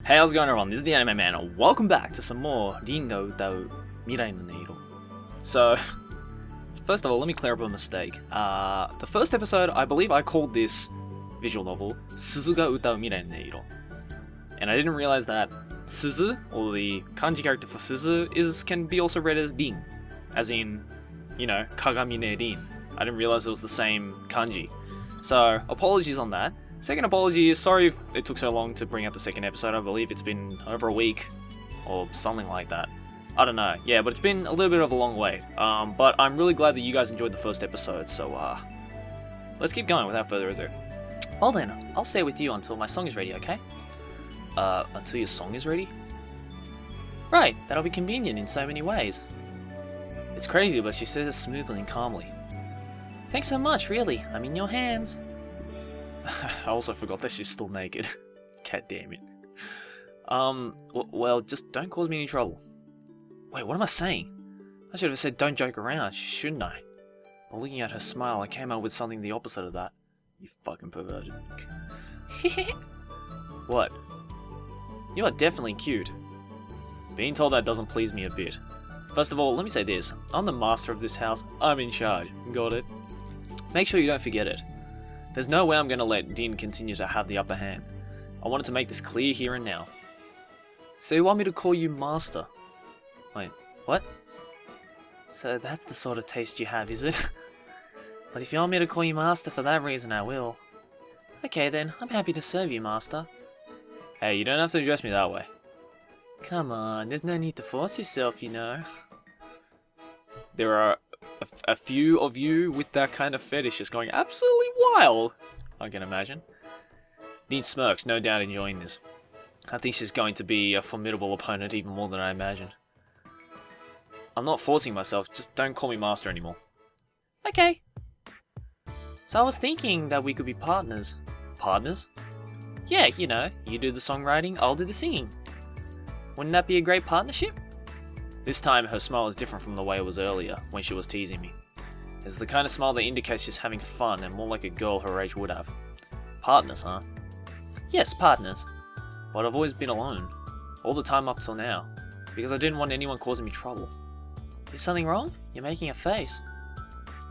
Hey, how's it going everyone? This is the Anime Man, and welcome back to some more Rin ga Utau Mirai no Neiro. So, first of all, let me clear up a mistake. The first episode, I believe I called this visual novel Suzu ga Utau Mirai no Neiro. And I didn't realize that Suzu, or the kanji character for Suzu, can be also read as Rin. As in, Kagamine Rin. I didn't realize it was the same kanji. So, apologies on that. Second apology is sorry if it took so long to bring out the second episode. I believe it's been over a week or something like that. I don't know. Yeah, but it's been a little bit of a long wait. But I'm really glad that you guys enjoyed the first episode, so let's keep going without further ado. Well then, I'll stay with you until my song is ready, okay? Until your song is ready? Right, that'll be convenient in so many ways. It's crazy, but she says it smoothly and calmly. Thanks so much, really. I'm in your hands. I also forgot that she's still naked. God damn it. Well, just don't cause me any trouble. Wait, what am I saying? I should have said don't joke around, shouldn't I? But looking at her smile, I came up with something the opposite of that. You fucking perverted. What? You are definitely cute. Being told that doesn't please me a bit. First of all, let me say this. I'm the master of this house. I'm in charge. Got it? Make sure you don't forget it. There's no way I'm going to let Din continue to have the upper hand. I wanted to make this clear here and now. So you want me to call you Master? Wait, what? So that's the sort of taste you have, is it? But if you want me to call you Master for that reason, I will. Okay then, I'm happy to serve you, Master. Hey, you don't have to address me that way. Come on, there's no need to force yourself, you know. There are a few of you with that kind of fetish is going absolutely wild, I can imagine. Din smirks, no doubt enjoying this. I think she's going to be a formidable opponent even more than I imagined. I'm not forcing myself, just don't call me Master anymore. Okay. So I was thinking that we could be partners. Partners? Yeah, you do the songwriting, I'll do the singing. Wouldn't that be a great partnership? This time, her smile is different from the way it was earlier, when she was teasing me. It's the kind of smile that indicates she's having fun and more like a girl her age would have. Partners, huh? Yes, partners. But I've always been alone. All the time up till now. Because I didn't want anyone causing me trouble. Is something wrong? You're making a face.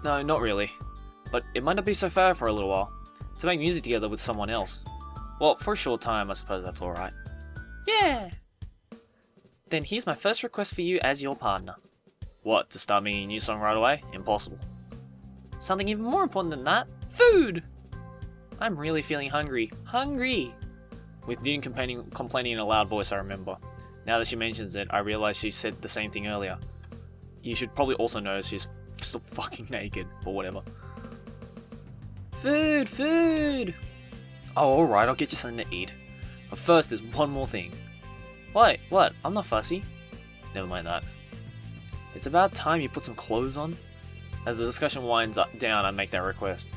No, not really. But it might not be so fair for a little while. To make music together with someone else. Well, for a short time, I suppose that's alright. Yeah! Then here's my first request for you as your partner. What, to start making a new song right away? Impossible. Something even more important than that, food! I'm really feeling hungry. Hungry! With Din complaining in a loud voice, I remember. Now that she mentions it, I realize she said the same thing earlier. You should probably also notice she's still fucking naked, or whatever. Food! Food! Oh, alright, I'll get you something to eat. But first, there's one more thing. Wait, what? I'm not fussy. Never mind that. It's about time you put some clothes on. As the discussion winds down, I make that request.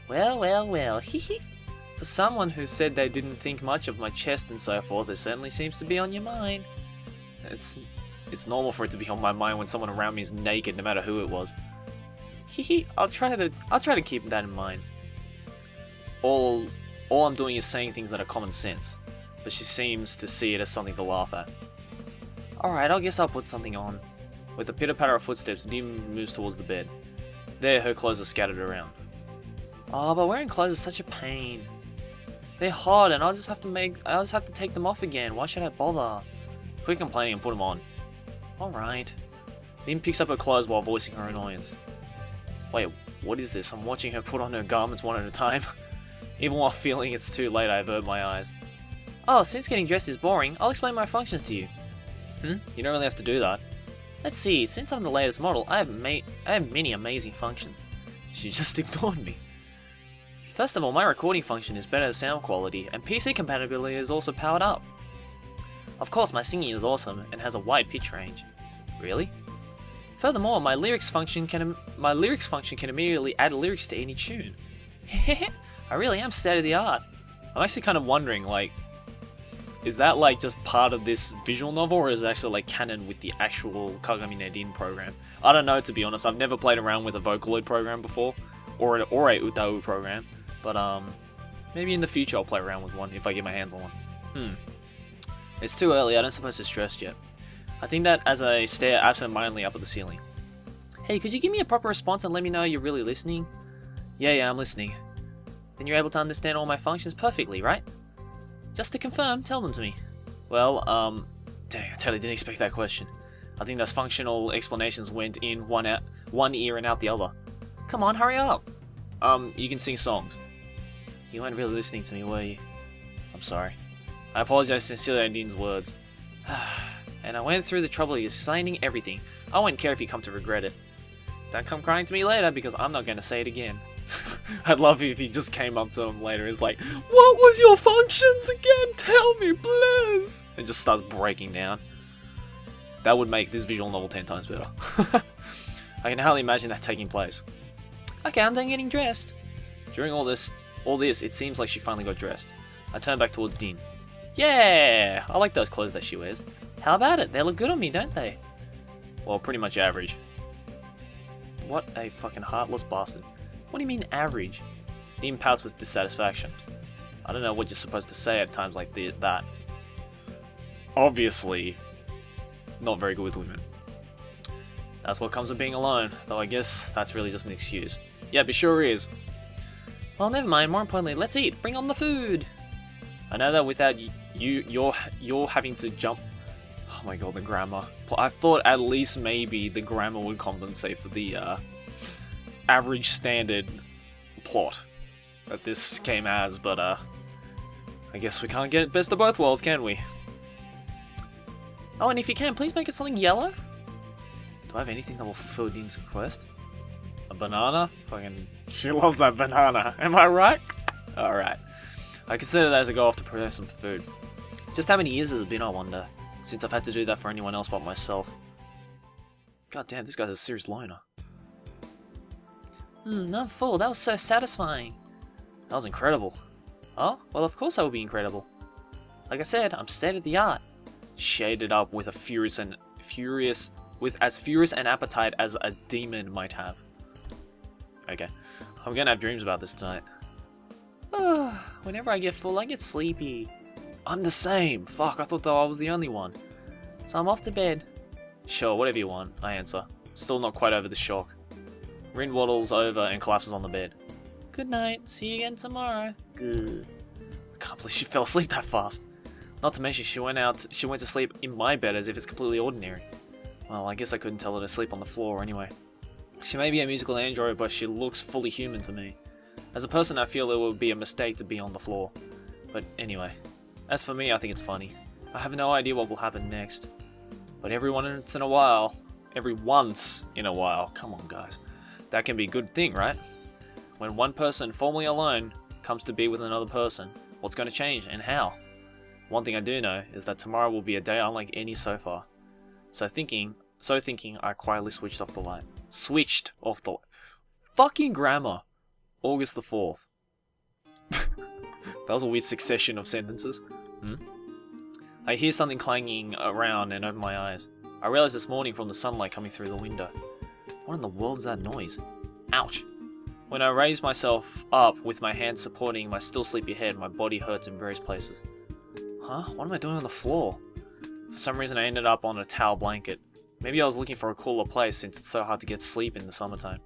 Well, hehe. For someone who said they didn't think much of my chest and so forth, it certainly seems to be on your mind. It's normal for it to be on my mind when someone around me is naked, no matter who it was. Hehe, I'll try to keep that in mind. All I'm doing is saying things that are common sense. But she seems to see it as something to laugh at. Alright, I guess I'll put something on. With a pitter-patter of footsteps, Din moves towards the bed. There, her clothes are scattered around. Oh, but wearing clothes is such a pain. They're hot, and I'll just have to take them off again. Why should I bother? Quit complaining and put them on. Alright. Din picks up her clothes while voicing her annoyance. Wait, what is this? I'm watching her put on her garments one at a time. Even while feeling it's too late, I avert my eyes. Oh, since getting dressed is boring, I'll explain my functions to you. You don't really have to do that. Let's see, since I'm the latest model, I have many amazing functions. She just ignored me. First of all, my recording function is better sound quality, and PC compatibility is also powered up. Of course, my singing is awesome, and has a wide pitch range. Really? Furthermore, my lyrics function can immediately add lyrics to any tune. I really am state of the art. I'm actually kind of wondering, is that just part of this visual novel, or is it actually canon with the actual Kagamine Rin program? I don't know, to be honest. I've never played around with a Vocaloid program before, or a Utau program, but maybe in the future I'll play around with one if I get my hands on one. It's too early, I don't suppose it's dressed yet. I think that as I stare absent-mindedly up at the ceiling. Hey, could you give me a proper response and let me know you're really listening? Yeah, I'm listening. Then you're able to understand all my functions perfectly, right? Just to confirm, tell them to me. Well, dang, I totally didn't expect that question. I think those functional explanations went in one ear and out the other. Come on, hurry up. You can sing songs. You weren't really listening to me, were you? I'm sorry. I apologize sincerely at Dean's words. And I went through the trouble of explaining everything. I wouldn't care if you come to regret it. Don't come crying to me later, because I'm not going to say it again. I'd love it if he just came up to him later. It's like, what was your functions again? Tell me, please. And just starts breaking down. That would make this visual novel 10 times better. I can hardly imagine that taking place. Okay, I'm done getting dressed. During all this, it seems like she finally got dressed. I turned back towards Dean. Yeah, I like those clothes that she wears. How about it? They look good on me, don't they? Well, pretty much average. What a fucking heartless bastard. What do you mean average? Dean pouts with dissatisfaction. I don't know what you're supposed to say at times like that. Obviously, not very good with women. That's what comes with being alone, though I guess that's really just an excuse. Yep, it sure is. Well, never mind. More importantly, let's eat. Bring on the food. I know that without you're having to jump. Oh my god, the grammar. I thought at least maybe the grammar would compensate for the average standard plot that this came as, but I guess we can't get best of both worlds, can we? Oh, and if you can, please make it something yellow. Do I have anything that will fulfill Dean's request? A banana? Fucking, she loves that banana. Am I right? Alright. I consider that as I go off to prepare some food. Just how many years has it been, I wonder, since I've had to do that for anyone else but myself. God damn, this guy's a serious loner. I'm full. That was so satisfying. That was incredible. Oh? Well, of course I will be incredible. Like I said, I'm state of the art. Shaded up with as furious an appetite as a demon might have. Okay. I'm gonna have dreams about this tonight. Whenever I get full, I get sleepy. I'm the same. Fuck, I thought that I was the only one. So I'm off to bed. Sure, whatever you want, I answer. Still not quite over the shock. Rin waddles over and collapses on the bed. Good night. See you again tomorrow. Good. I can't believe she fell asleep that fast. Not to mention she went to sleep in my bed as if it's completely ordinary. Well, I guess I couldn't tell her to sleep on the floor anyway. She may be a musical android, but she looks fully human to me. As a person, I feel it would be a mistake to be on the floor. But anyway, as for me, I think it's funny. I have no idea what will happen next. But every once in a while, come on guys, that can be a good thing, right? When one person, formerly alone, comes to be with another person, what's going to change and how? One thing I do know is that tomorrow will be a day unlike any so far. So thinking, I quietly switched off the light. Fucking grammar. August the 4th. That was a weird succession of sentences. I hear something clanging around and open my eyes. I realize this morning from the sunlight coming through the window. What in the world is that noise? Ouch. When I raise myself up with my hands supporting my still sleepy head, my body hurts in various places. Huh? What am I doing on the floor? For some reason I ended up on a towel blanket. Maybe I was looking for a cooler place since it's so hard to get sleep in the summertime.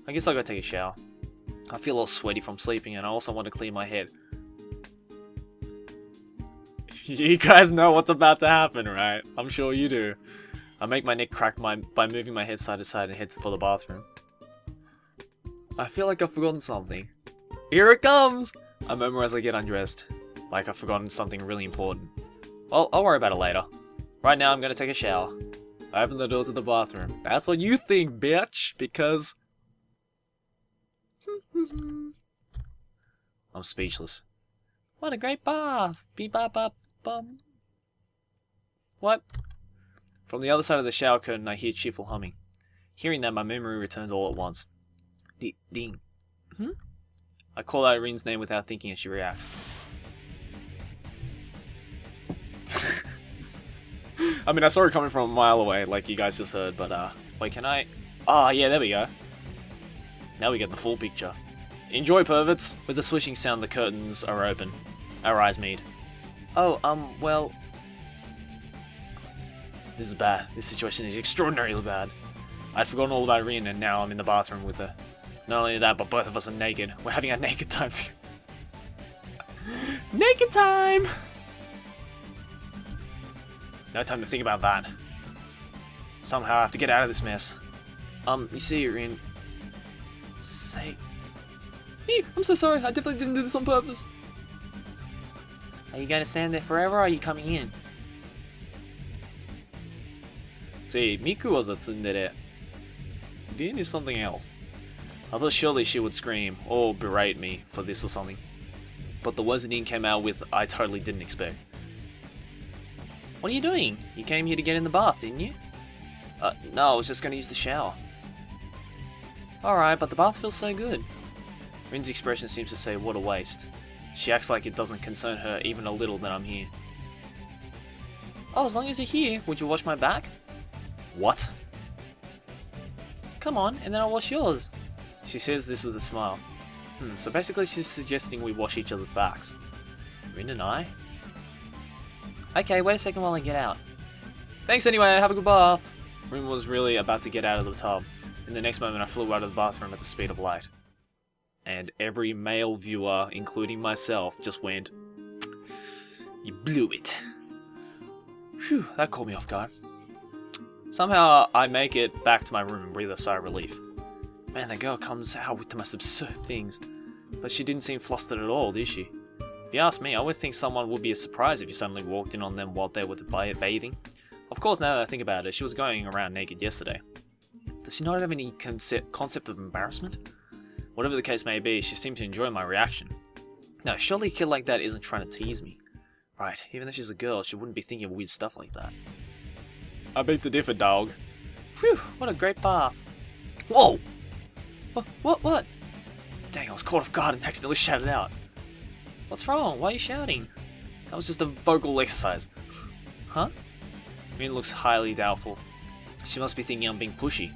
I guess I'll go take a shower. I feel all sweaty from sleeping and I also want to clear my head. You guys know what's about to happen, right? I'm sure you do. I make my neck crack by moving my head side to side and head for the bathroom. I feel like I've forgotten something. Here it comes! I murmur as I get undressed. Like I've forgotten something really important. Well, I'll worry about it later. Right now I'm gonna take a shower. I open the door to the bathroom. That's what you think, bitch! Because... I'm speechless. What a great bath! Bee-bop-bop-bum. What? From the other side of the shower curtain, I hear cheerful humming. Hearing that, my memory returns all at once. Ding. I call out Rin's name without thinking and she reacts. I mean, I saw her coming from a mile away, like you guys just heard, but, wait, can I... Ah, yeah, there we go. Now we get the full picture. Enjoy, perverts! With the swishing sound, the curtains are open. Our eyes meet. Oh, well... This is bad. This situation is extraordinarily bad. I'd forgotten all about Rin and now I'm in the bathroom with her. Not only that, but both of us are naked. We're having a naked time too. Naked time! No time to think about that. Somehow I have to get out of this mess. You see, Rin... Say... I'm so sorry, I definitely didn't do this on purpose. Are you going to stand there forever or are you coming in? See, Miku was a tsundere. Rin is something else. I thought surely she would scream or berate me for this or something. But the words Rin came out with I totally didn't expect. What are you doing? You came here to get in the bath, didn't you? No, I was just going to use the shower. Alright, but the bath feels so good. Rin's expression seems to say, what a waste. She acts like it doesn't concern her even a little that I'm here. Oh, as long as you're here, would you wash my back? What? Come on, and then I'll wash yours. She says this with a smile. So basically she's suggesting we wash each other's backs. Rin and I? Okay, wait a second while I get out. Thanks anyway, have a good bath. Rin was really about to get out of the tub. In the next moment I flew out of the bathroom at the speed of light. And every male viewer, including myself, just went, you blew it. Phew, that caught me off guard. Somehow I make it back to my room and breathe a sigh of relief. Man, that girl comes out with the most absurd things. But she didn't seem flustered at all, did she? If you ask me, I would think someone would be surprised if you suddenly walked in on them while they were bathing. Of course, now that I think about it, she was going around naked yesterday. Does she not have any concept of embarrassment? Whatever the case may be, she seemed to enjoy my reaction. No, surely a kid like that isn't trying to tease me. Right, even though she's a girl, she wouldn't be thinking of weird stuff like that. I beg to differ, dog. Phew, what a great bath. Whoa! What? Dang, I was caught off guard and accidentally shouted out. What's wrong? Why are you shouting? That was just a vocal exercise. Huh? Rin looks highly doubtful. She must be thinking I'm being pushy.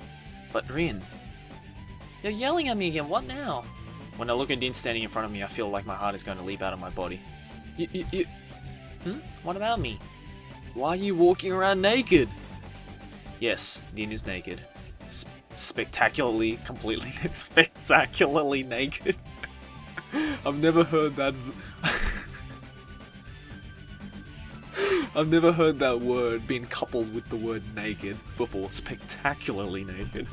But Rin... You're yelling at me again, what now? When I look at Din standing in front of me, I feel like my heart is going to leap out of my body. You... What about me? Why are you walking around naked? Yes, Din is naked. Spectacularly naked. I've never heard that... I've never heard that word being coupled with the word naked before. Spectacularly naked.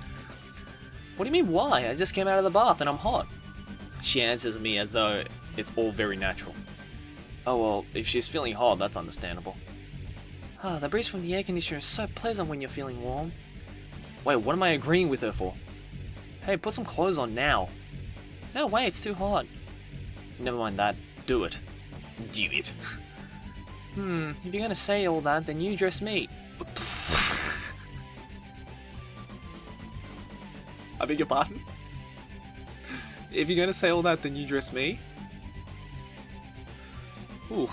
What do you mean why? I just came out of the bath and I'm hot. She answers me as though it's all very natural. Oh well, if she's feeling hot, that's understandable. The breeze from the air conditioner is so pleasant when you're feeling warm. Wait, what am I agreeing with her for? Hey, put some clothes on now. No, wait, it's too hot. Never mind that. Do it. Do it. If you're gonna say all that, then you dress me. What the f- I beg your pardon? If you're gonna say all that, then you dress me? Ooh.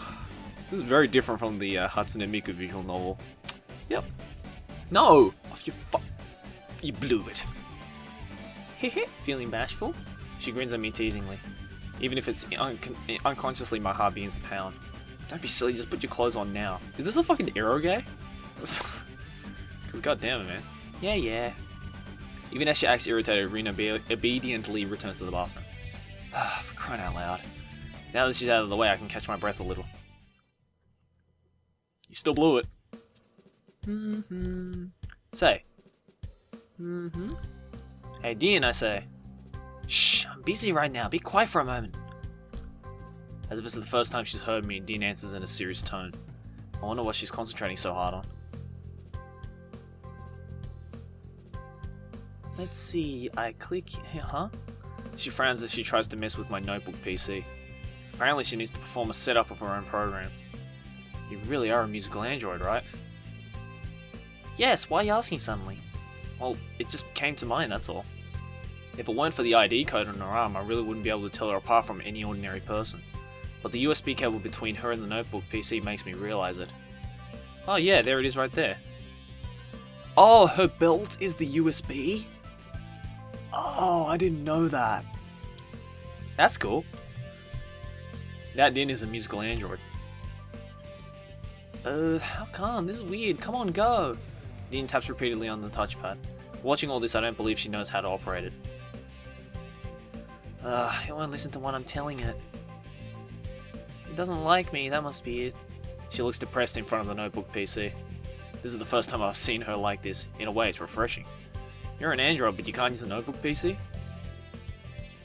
This is very different from the Hatsune Miku visual novel. Yep. No! Off your You blew it. Hehe. Feeling bashful? She grins at me teasingly. Even if it's unconsciously my heart begins to pound. Don't be silly, just put your clothes on now. Is this a fucking Eero gay? Cause goddamn it, man. Yeah. Even as she acts irritated, Rin obediently returns to the bathroom. For crying out loud. Now that she's out of the way, I can catch my breath a little. You still blew it. Say. Hey, Dean, I say. Shh, I'm busy right now. Be quiet for a moment. As if it's the first time she's heard me, Dean answers in a serious tone. I wonder what she's concentrating so hard on. Let's see, I click here, huh? She frowns as she tries to mess with my notebook PC. Apparently she needs to perform a setup of her own program. You really are a musical android, right? Yes, why are you asking suddenly? Well, it just came to mind, that's all. If it weren't for the ID code on her arm, I really wouldn't be able to tell her apart from any ordinary person. But the USB cable between her and the notebook PC makes me realize it. Oh yeah, there it is right there. Oh, her belt is the USB? Oh, I didn't know that. That's cool. That Din is a musical android. How come? This is weird. Come on, go. Dean taps repeatedly on the touchpad. Watching all this, I don't believe she knows how to operate it. It won't listen to what I'm telling it. It doesn't like me, that must be it. She looks depressed in front of the notebook PC. This is the first time I've seen her like this. In a way, it's refreshing. You're an android, but you can't use a notebook PC?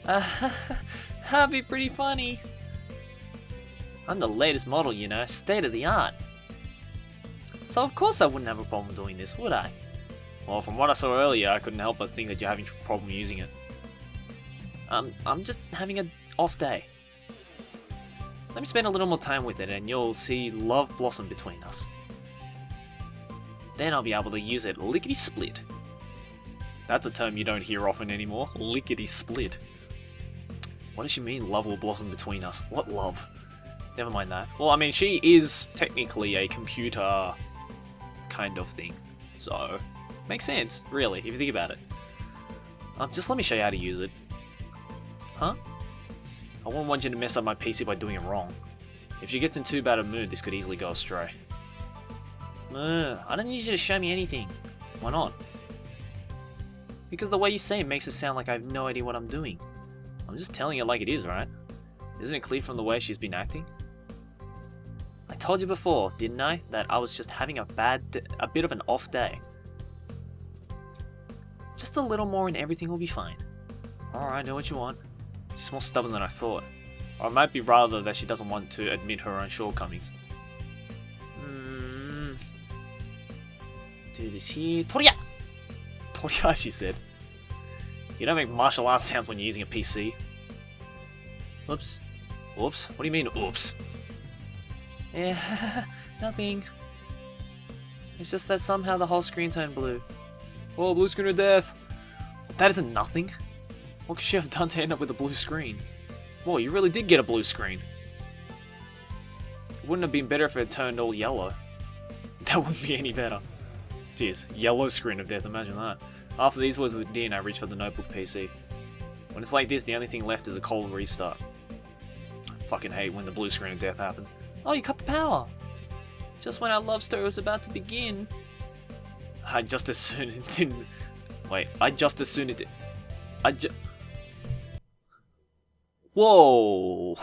That'd be pretty funny. I'm the latest model, you know, state of the art. So of course I wouldn't have a problem doing this, would I? Well, from what I saw earlier, I couldn't help but think that you're having a problem using it. I'm just having an off day. Let me spend a little more time with it and you'll see love blossom between us. Then I'll be able to use it lickety-split. That's a term you don't hear often anymore, lickety-split. What does she mean, love will blossom between us? What love? Never mind that. Well, I mean, she is technically a computer kind of thing. So, makes sense, really, if you think about it. Just let me show you how to use it. Huh? I wouldn't want you to mess up my PC by doing it wrong. If she gets in too bad a mood, this could easily go astray. I don't need you to show me anything. Why not? Because the way you say it makes it sound like I have no idea what I'm doing. I'm just telling it like it is, right? Isn't it clear from the way she's been acting? I told you before, didn't I, that I was just having a bit of an off day. Just a little more and everything will be fine. Alright, do what you want. She's more stubborn than I thought. Or it might be rather that she doesn't want to admit her own shortcomings. Do this here. Toria! Toria, she said. You don't make martial arts sounds when you're using a PC. Oops. Oops? What do you mean, oops? Yeah, nothing. It's just that somehow the whole screen turned blue. Oh, blue screen of death! That isn't nothing. What could she have done to end up with a blue screen? Whoa, you really did get a blue screen. It wouldn't have been better if it turned all yellow. That wouldn't be any better. Jeez, yellow screen of death, imagine that. After these words with Dean, I reached for the notebook PC. When it's like this, the only thing left is a cold restart. I fucking hate when the blue screen of death happens. Oh, you cut the power! Just when our love story was about to begin. I just as soon it didn't... Wait, Whoa!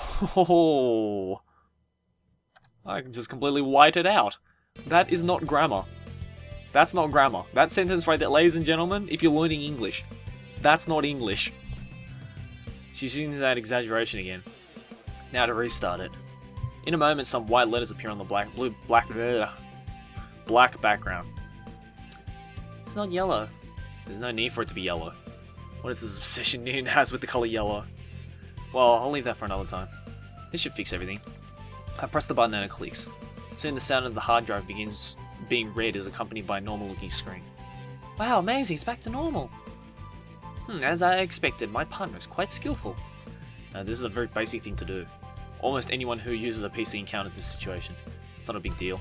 I can just completely white it out. That is not grammar. That's not grammar. That sentence right there, ladies and gentlemen, if you're learning English, that's not English. She's using that exaggeration again. Now to restart it. In a moment, some white letters appear on the black background. It's not yellow. There's no need for it to be yellow. What is this obsession Nin has with the color yellow? Well, I'll leave that for another time. This should fix everything. I press the button and it clicks. Soon the sound of the hard drive begins being read is accompanied by a normal looking screen. Wow, amazing, it's back to normal. As I expected, my partner is quite skillful. This is a very basic thing to do. Almost anyone who uses a PC encounters this situation. It's not a big deal.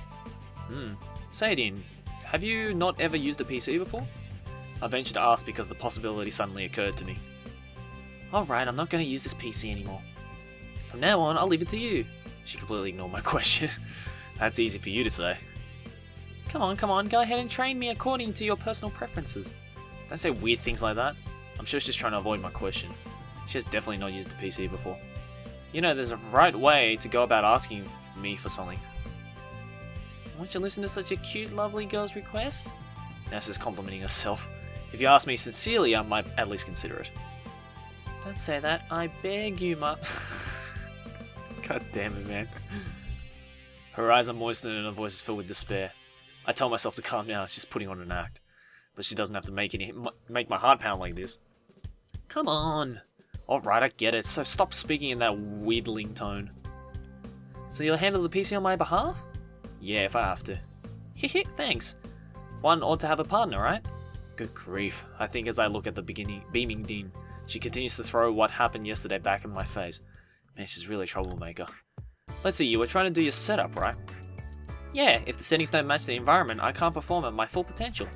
Say it in. Have you not ever used a PC before? I ventured to ask because the possibility suddenly occurred to me. Alright, I'm not going to use this PC anymore. From now on, I'll leave it to you. She completely ignored my question. That's easy for you to say. Come on, go ahead and train me according to your personal preferences. Don't say weird things like that. I'm sure she's trying to avoid my question. She has definitely not used a PC before. You know, there's a right way to go about asking me for something. Won't you listen to such a cute, lovely girl's request? Now she's complimenting herself. If you ask me sincerely, I might at least consider it. Don't say that. I beg you, Ma. God damn it, man. Her eyes are moistened and her voice is filled with despair. I tell myself to calm down. She's putting on an act. But she doesn't have to make my heart pound like this. Come on. Alright, I get it. So stop speaking in that wheedling tone. So you'll handle the PC on my behalf? Yeah, if I have to. Hehe, thanks. One ought to have a partner, right? Good grief. I think as I look at the beaming Dean, she continues to throw what happened yesterday back in my face. Man, she's really a troublemaker. Let's see, you were trying to do your setup, right? Yeah, if the settings don't match the environment, I can't perform at my full potential.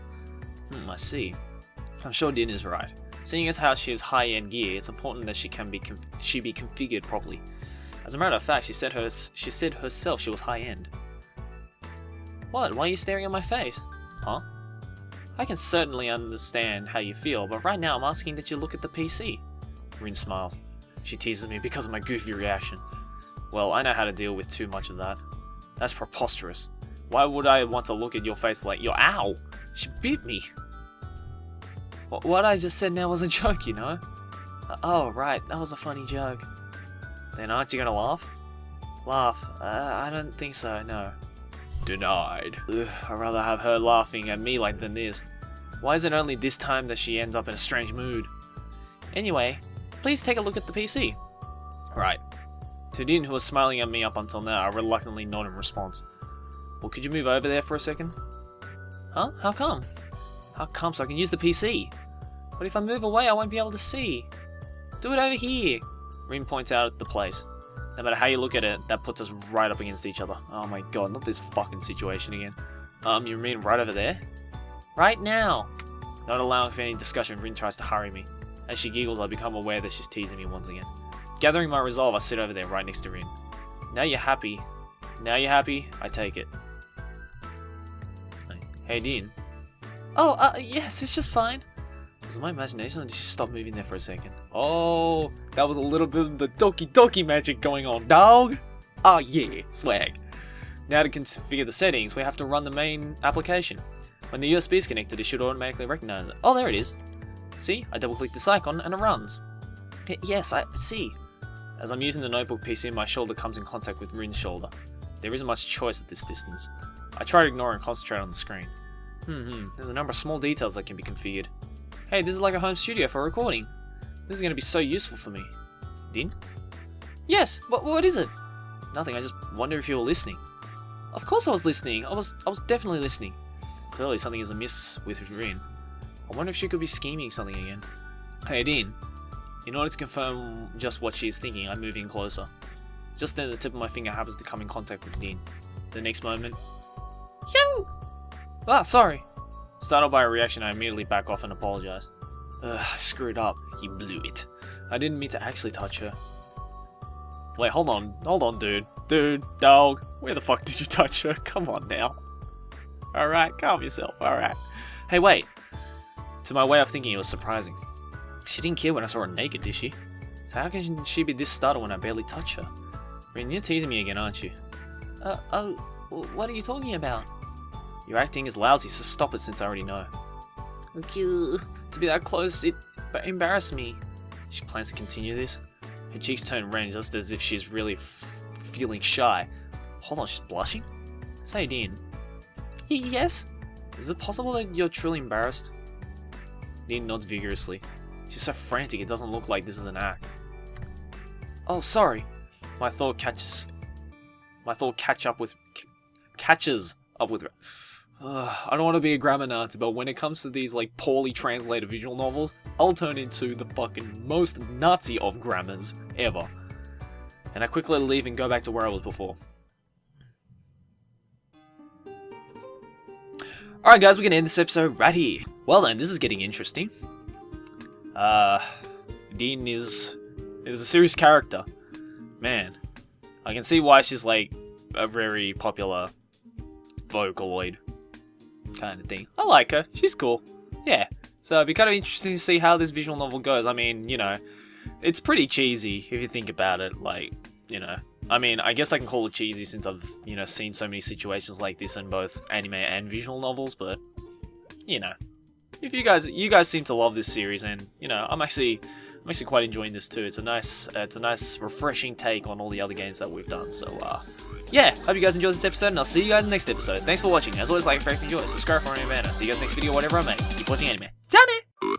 I see. I'm sure Din is right. Seeing as how she has high-end gear, it's important that she be configured properly. As a matter of fact, she said herself she was high-end. What? Why are you staring at my face? Huh? I can certainly understand how you feel, but right now I'm asking that you look at the PC. Rin smiles. She teases me because of my goofy reaction. Well, I know how to deal with too much of that. That's preposterous. Why would I want to look at your face like you're— Ow! She bit me! What I just said now was a joke, you know? Oh, right, that was a funny joke. Then aren't you gonna laugh? Laugh? I don't think so, no. Denied. Ugh, I'd rather have her laughing at me like than this. Why is it only this time that she ends up in a strange mood? Anyway, please take a look at the PC. Right. To Din, who was smiling at me up until now, I reluctantly nod in response. Well, could you move over there for a second? Huh? How come? How come? So I can use the PC. But if I move away, I won't be able to see. Do it over here. Rin points out at the place. No matter how you look at it, that puts us right up against each other. Oh my god, not this fucking situation again. You mean right over there? Right now! Not allowing for any discussion, Rin tries to hurry me. As she giggles, I become aware that she's teasing me once again. Gathering my resolve, I sit over there right next to Rin. Now you're happy. Now you're happy, I take it. Hey, Din. Oh, yes, it's just fine. Was it my imagination or did she stop moving there for a second? Oh, that was a little bit of the Doki magic going on, dog. Oh yeah, swag. Now to configure the settings, we have to run the main application. When the USB is connected, it should automatically recognize it. Oh, there it is. See, I double click this icon and it runs. Yes, I see. As I'm using the notebook PC, my shoulder comes in contact with Rin's shoulder. There isn't much choice at this distance. I try to ignore and concentrate on the screen. There's a number of small details that can be configured. Hey, this is like a home studio for recording. This is going to be so useful for me. Din? Yes, what is it? Nothing, I just wonder if you were listening. Of course I was listening. I was definitely listening. Clearly something is amiss with Rin. I wonder if she could be scheming something again. Hey, Din. In order to confirm just what she is thinking, I move in closer. Just then the tip of my finger happens to come in contact with Din. The next moment... Yo! Ah, sorry. Startled by a reaction, I immediately back off and apologize. I screwed up. You blew it. I didn't mean to actually touch her. Wait, hold on, dude. Dude, dog, where the fuck did you touch her? Come on now. Alright, calm yourself, alright. Hey, wait. To my way of thinking, it was surprising. She didn't care when I saw her naked, did she? So how can she be this startled when I barely touch her? Rin, you're teasing me again, aren't you? Oh, what are you talking about? Your acting is lousy, so stop it since I already know. To be that close, it embarrassed me. She plans to continue this? Her cheeks turn red just as if she's really feeling shy. Hold on, she's blushing? Say, Din. Yes? Is it possible that you're truly embarrassed? Din nods vigorously. She's so frantic, it doesn't look like this is an act. Oh, sorry. My thought catches up with... I don't want to be a grammar Nazi, but when it comes to these like poorly translated visual novels, I'll turn into the fucking most Nazi of grammars ever. And I quickly leave and go back to where I was before. Alright guys, we're going to end this episode right here. Well then, this is getting interesting. Din is a serious character. Man, I can see why she's like a very popular Vocaloid kind of thing. I like her. She's cool. Yeah. So it'd be kind of interesting to see how this visual novel goes. I mean, you know, it's pretty cheesy if you think about it. Like, you know, I mean, I guess I can call it cheesy since I've, you know, seen so many situations like this in both anime and visual novels. But, you know, if you guys seem to love this series, and you know, I'm actually quite enjoying this too. It's a nice, refreshing take on all the other games that we've done. So, yeah, hope you guys enjoyed this episode, and I'll see you guys in the next episode. Thanks for watching. As always, like, favorite, enjoy, subscribe for any event. I'll see you guys next video, whatever I make. Keep watching anime. Johnny!